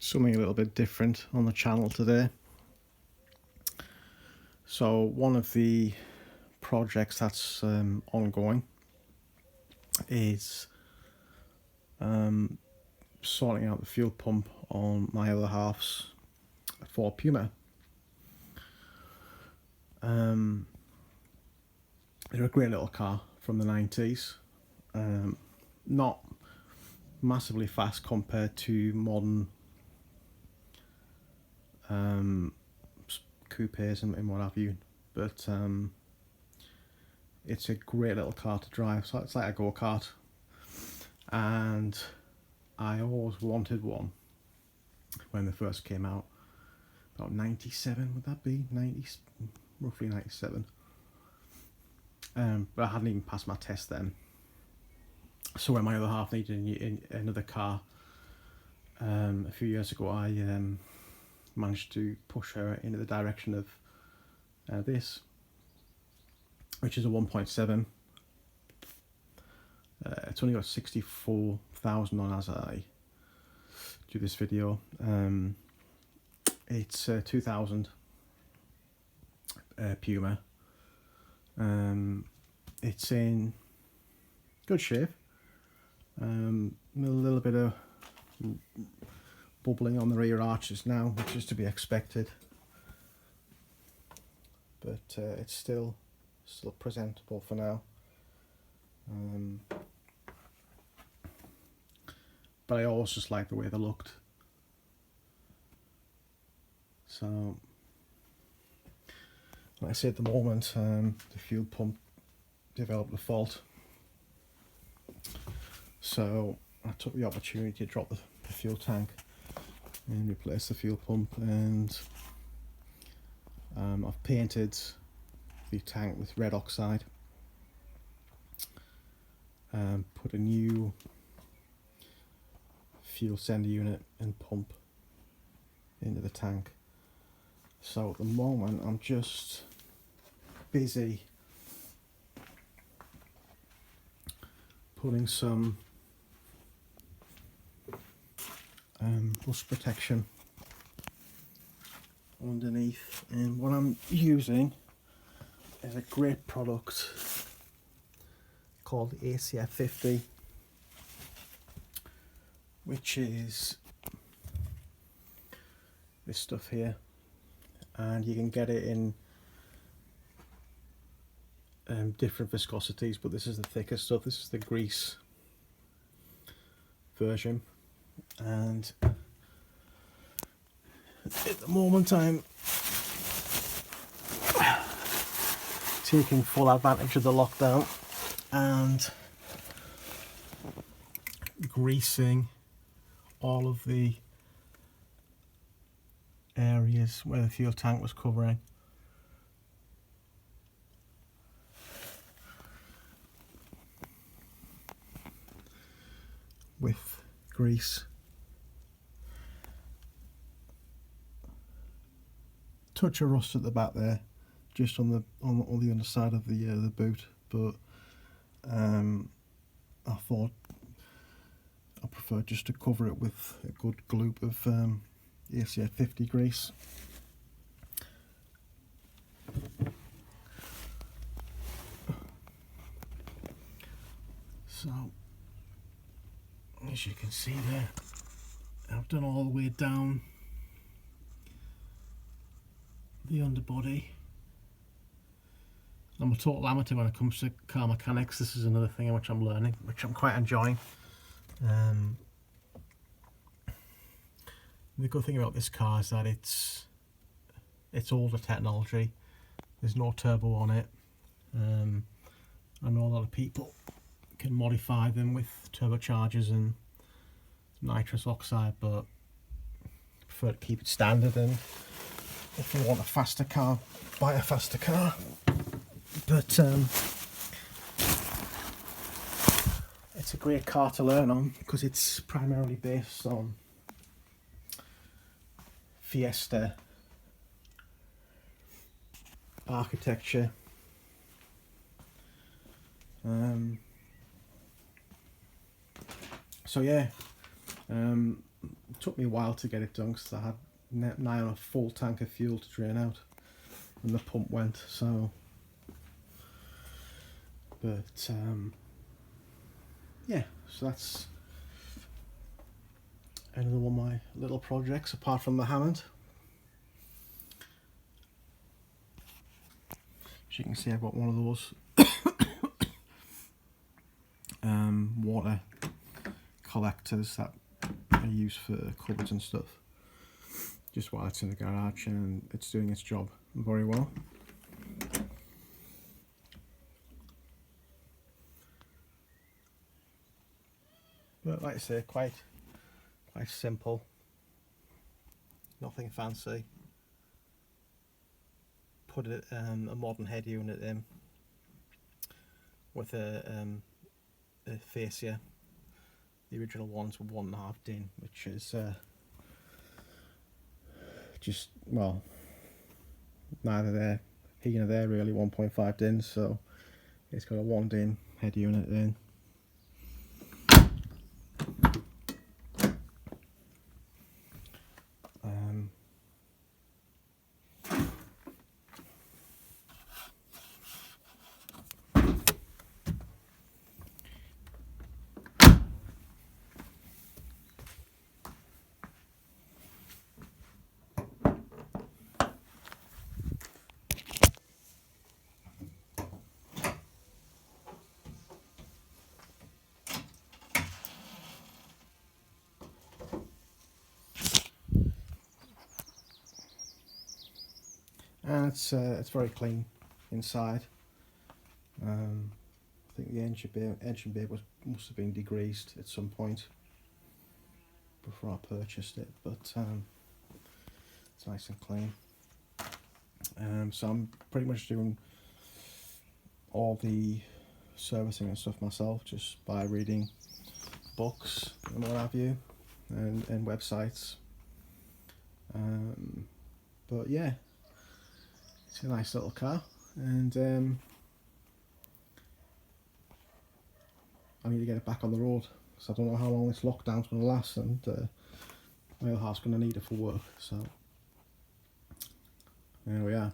something a little bit different on the channel today. So one of the projects that's ongoing is sorting out the fuel pump on my other half's Ford Puma. They're a great little car from the 90s, not massively fast compared to modern coupes and what have you, but it's a great little car to drive. So it's like a go-kart, and I always wanted one when they first came out. About 97, would that be? 90, roughly 97. But I hadn't even passed my test then. So when my other half needed another car, a few years ago, I managed to push her into the direction of this, which is a 1.7. It's only got 64,000 on as I do this video. It's 2000 Puma. It's in good shape. A little bit of bubbling on the rear arches now, which is to be expected, but it's still presentable for now. But I always just liked the way they looked. So, like I say, at the moment, the fuel pump developed a fault. So I took the opportunity to drop the fuel tank and replace the fuel pump, and I've painted the tank with red oxide, put a new fuel sender unit and pump into the tank. So at the moment I'm just busy putting some rust protection underneath, and what I'm using is a great product called ACF 50, which is this stuff here, and you can get it in different viscosities, but this is the thicker stuff. This is the grease version, and at the moment I'm taking full advantage of the lockdown and greasing all of the areas where the fuel tank was covering. With grease. Touch of rust at the back there, just on the underside of the boot, but I thought I prefer just to cover it with a good gloop of ACF 50 grease. So, as you can see there, I've done all the way down the underbody. I'm a total amateur when it comes to car mechanics. This is another thing which I'm learning, which I'm quite enjoying. The good thing about this car is that it's older technology. There's no turbo on it. I know a lot of people can modify them with turbochargers and nitrous oxide, but I prefer to keep it standard, and if you want a faster car, buy a faster car. But it's a great car to learn on because it's primarily based on Fiesta architecture. So yeah, took me a while to get it done because I had nigh on a full tank of fuel to drain out when the pump went. So, but yeah, so that's another one of my little projects apart from the Hammond. As you can see, I've got one of those water collectors that I use for cupboards and stuff, just while it's in the garage, and it's doing its job very well. But like I say, quite simple, nothing fancy. Put a modern head unit in with a fascia. The original ones were 1.5 din, which is just, well, neither there here nor there really, 1.5 din, so it's got a 1 din head unit in. And it's very clean inside. I think the engine bay must have been degreased at some point before I purchased it, but it's nice and clean. So I'm pretty much doing all the servicing and stuff myself, just by reading books and what have you, and websites. But yeah, it's a nice little car, and I need to get it back on the road, so I don't know how long this lockdown's going to last, and my other half's going to need it for work, so there we are.